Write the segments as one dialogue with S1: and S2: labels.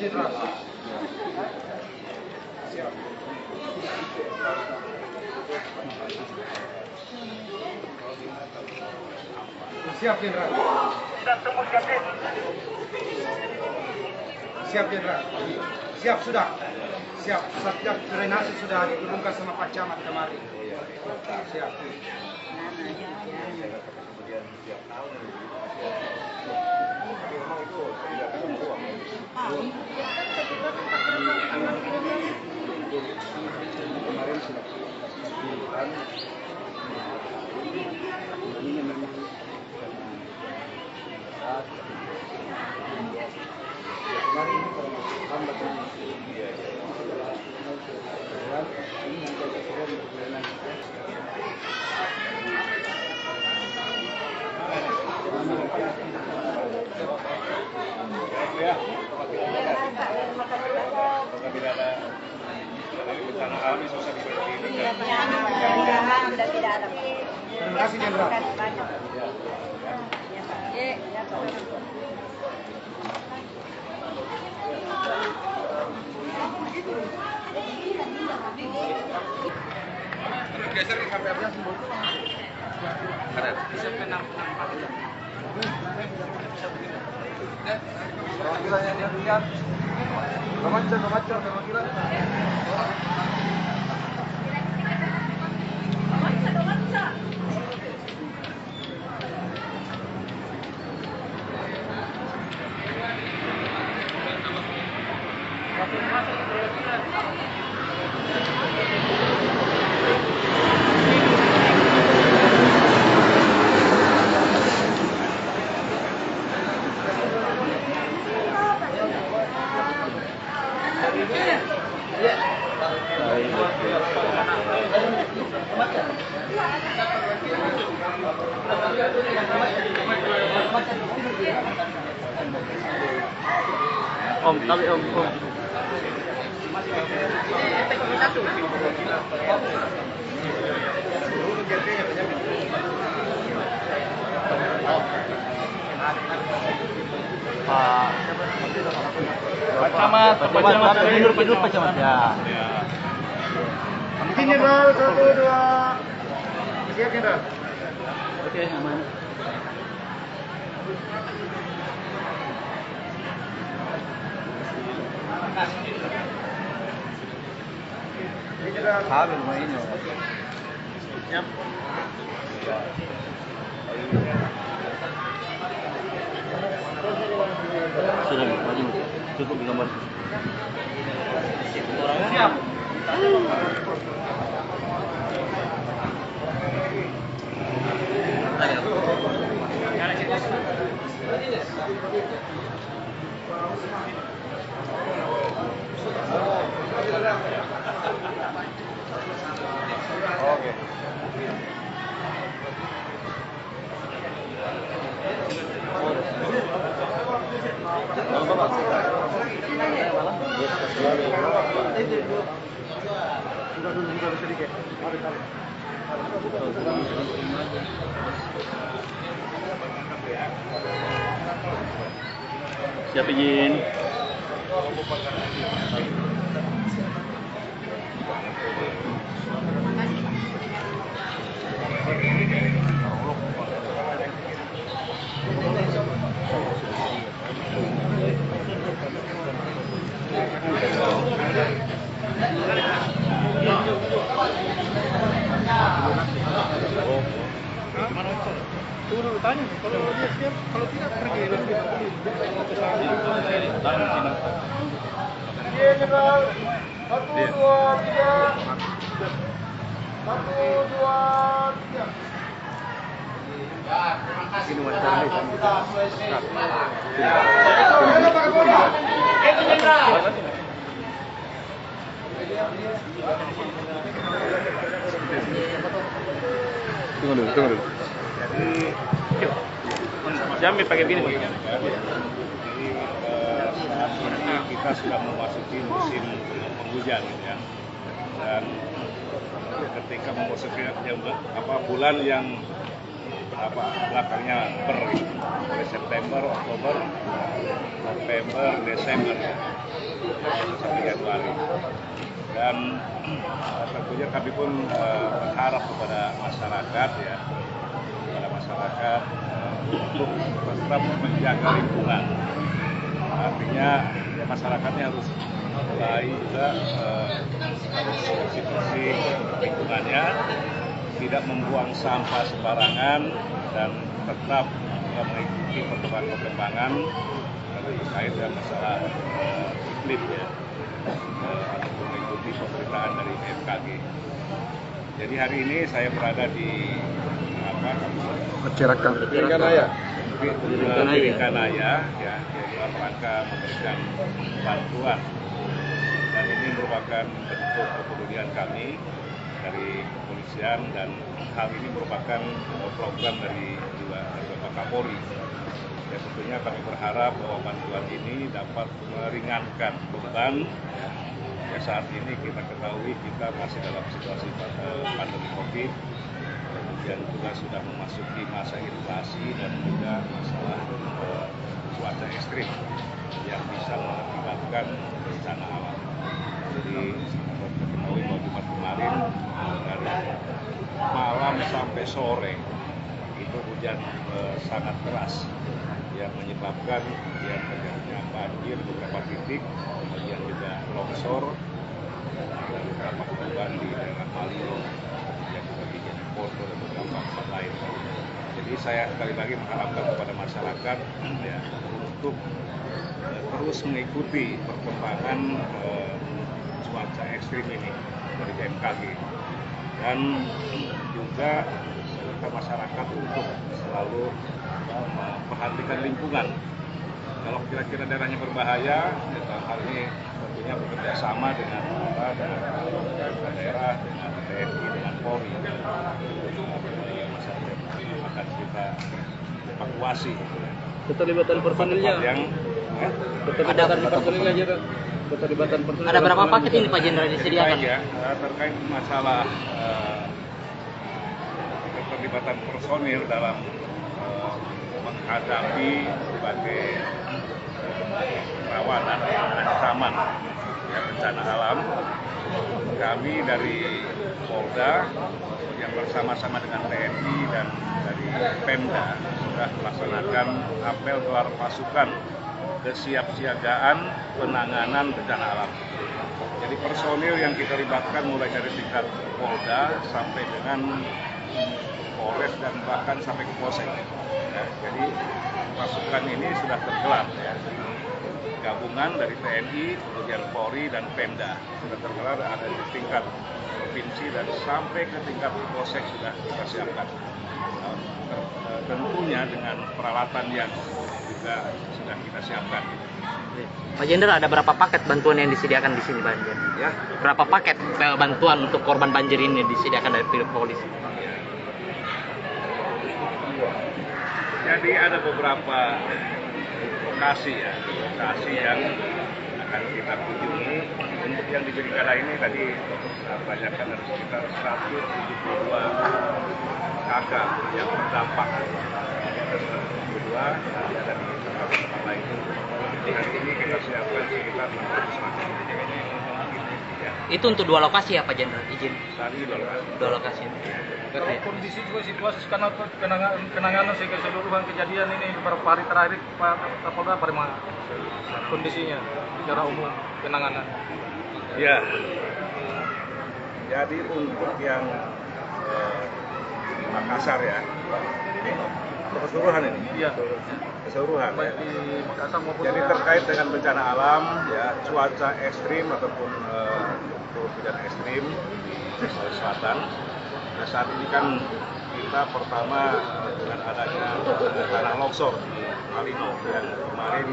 S1: Jenderal. Siap. Siap, Jenderal. Siap, Jenderal. Siap, sudah. Siap, Satgas Drainase sudah diturunkan sama Pak Camat kemarin. Siap. Kemarin sudah dilakukan ini memang kemarin ini kalau lambat ini nanti agak turun perjalanan ya apabila ada bencana alam susah seperti ini dan tidak ada. Terima kasih Jenderal. Geser ke KPR-nya semua. Ada. Bisa ke 6 perwakilannya dia lihat. Remaja perwakilan. Om, tapi Om. Pak Camat, Pak Camat ya. Mungkin Jenderal 1, 2. Siap Jenderal. Oke, aman. Sabi mo inyo. Yep. Sudah, maju. Cukup di gambar. Siap. Oke. Sudah sedikit. Siap izin. Tunggu tanya, kalau dia siap, kalau tidak pergi lagi. Iya, Jenderal. 1, 2, 3. 1, 2, 3. Ya, terima kasih. Ini wawancara kita siap. Itu Jenderal. Tunggu dulu. Jadi pakai begini. Jadi kita sudah memasuki musim penghujan ya. Dan ketika memasuki bulan yang belakangnya mulai September, Oktober, November, Desember ya, sampai Januari. Dan tentunya kami pun berharap kepada masyarakat ya, untuk tetap menjaga lingkungan. Artinya ya masyarakatnya harus mulai juga harus bersih-bersih lingkungannya, tidak membuang sampah sembarangan dan tetap mengikuti perkembangan terkait dengan masalah iklim ya, ataupun mengikuti pemberitaan dari BMKG. Jadi hari ini saya berada di Piringkanaya ya, dalam rangka memberikan bantuan, dan ini merupakan bentuk kepedulian kami dari kepolisian, dan hal ini merupakan program dari Bapak Kapolri. Ya, tentunya kami berharap bahwa bantuan ini dapat meringankan beban. Ya, saat ini kita ketahui kita masih dalam situasi pandemi COVID, kemudian juga sudah memasuki masa inflasi dan juga masalah cuaca ekstrim yang bisa mengakibatkan bencana alam. Jadi seperti diketahui bahwa Jumat kemarin dari malam sampai sore itu hujan sangat deras yang menyebabkan yang terjadinya banjir beberapa titik, kemudian juga longsor dan beberapa korban di daerah Malino, kemudian juga di Jeneponto dan beberapa tempat lain. Jadi saya sekali lagi mengharapkan kepada masyarakat ya, untuk terus mengikuti perkembangan cuaca ekstrim ini dari BMKG, dan juga masyarakat untuk selalu memperhatikan lingkungan. Kalau kira-kira daerahnya berbahaya, dalam hal ini tentunya bekerja sama dengan daerah, dengan TNI, dengan Polri. Masyarakat akan kita evakuasi.
S2: Keterlibatan personilnya. Keterlibatan personilnya aja. Keterlibatan personil. Ada berapa paket ini Pak Jenderal disediakan?
S1: Ya, terkait masalah keterlibatan personil dalam menghadapi berbagai rawanan ancaman ya, bencana alam, kami dari Polda yang bersama-sama dengan TNI dan dari Pemda sudah melaksanakan apel gelar pasukan kesiapsiagaan penanganan bencana alam. Jadi personil yang kita libatkan mulai dari tingkat Polda sampai dengan Polres dan bahkan sampai ke Polsek. Ya, jadi pasukan ini sudah tergelar ya. Gabungan dari TNI, kemudian Polri dan Pemda sudah tergelar, ada di tingkat provinsi dan sampai ke tingkat Polsek sudah kita siapkan. Tentunya dengan peralatan yang juga sudah kita siapkan.
S2: Pak Jenderal, ada berapa paket bantuan yang disediakan di sini banjir?
S1: Ya.
S2: Berapa paket bantuan untuk korban banjir ini disediakan dari pihak polisi?
S1: Jadi ada beberapa lokasi ya, lokasi yang akan kita kunjungi. Untuk yang di Piringkanaya ini tadi banyakkan ada sekitar 172 kakak yang terdampak. 172 nanti ada di tempat-tempat lain. Jadi hari ini kita siapkan sekitar 600 kakak. Ya.
S2: Itu untuk 2 lokasi ya Pak Jenderal, izin?
S1: Saat ini 2 lokasi.
S2: 2 lokasi.
S3: Kondisi juga situasi karena penanganan keseluruhan kejadian ini beberapa hari terakhir Pak Kapolda bagaimana kondisinya secara umum penanganan?
S1: Ya, jadi untuk yang Makassar ya, ini keseluruhan ini?
S3: Iya.
S1: Keseluruhan.
S3: Baik di Makassar maupun
S1: jadi terkait dengan bencana alam, ya cuaca ekstrim ataupun curah hujan ekstrim di Sulawesi Selatan. Nah, saat ini kan kita pertama dengan adanya tanah longsor di Malino yang kemarin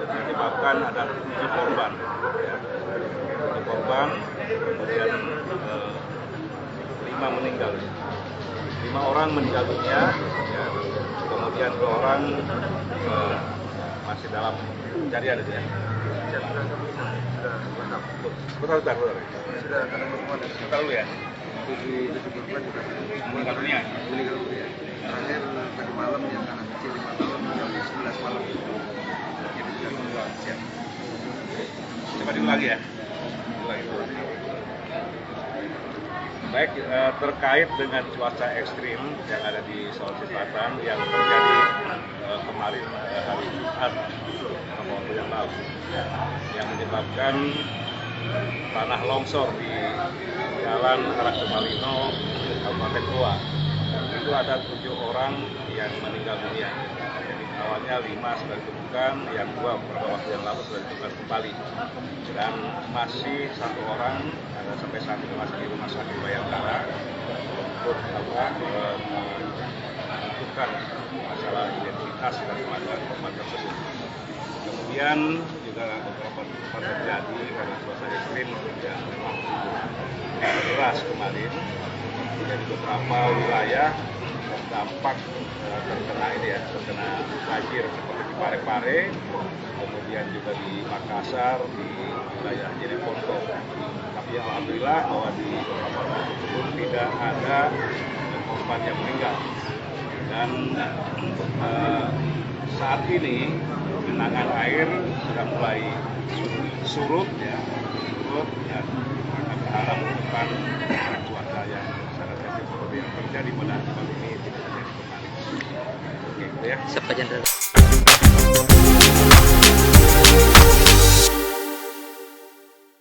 S1: menyebabkan ada 7 korban, ya. 7 korban, kemudian 5 meninggal, 5 orang meninggal dunia, ya. Kemudian 2 orang masih dalam pencarian itu ya. Betul. Sudah dulu ya. 7 korban juga meninggal dunia.
S4: terakhir tadi malam yang anak kecil 5 tahun jam 11 malam itu jadi jam 2 siang.
S1: Coba diulangi ya. Baik, terkait dengan cuaca ekstrim yang ada di Sulawesi Selatan yang terjadi kemarin hari Jumat beberapa waktu yang lalu, yang menyebabkan tanah longsor di Jalan Arah Kemalino, Kabupaten Goa. Itu ada 7 orang yang meninggal dunia. Jadi awalnya 5 sudah ditemukan, yang 2 beberapa waktu yang lalu sudah ditemukan kembali. Dan masih 1 orang ada sampai saat ini masih di rumah sakit Bayangkara untuk menentukan masalah identitas dan kematian korban tersebut. Kemudian juga beberapa tempat terjadi karena cuaca ekstrim yang memang deras kemarin. Jadi beberapa wilayah terdampak terkena banjir seperti di Parepare, kemudian juga di Makassar, di wilayah Jeneponto. Tapi alhamdulillah bahwa di beberapa tempat tersebut tidak ada korban yang meninggal. Dan saat ini genangan air sudah mulai surut ya. Kita berharap depan cuaca yang sangat ekstrim seperti yang terjadi pada tahun ini tidak terjadi kembali. Oke, itu ya.
S2: Siapa jenderal?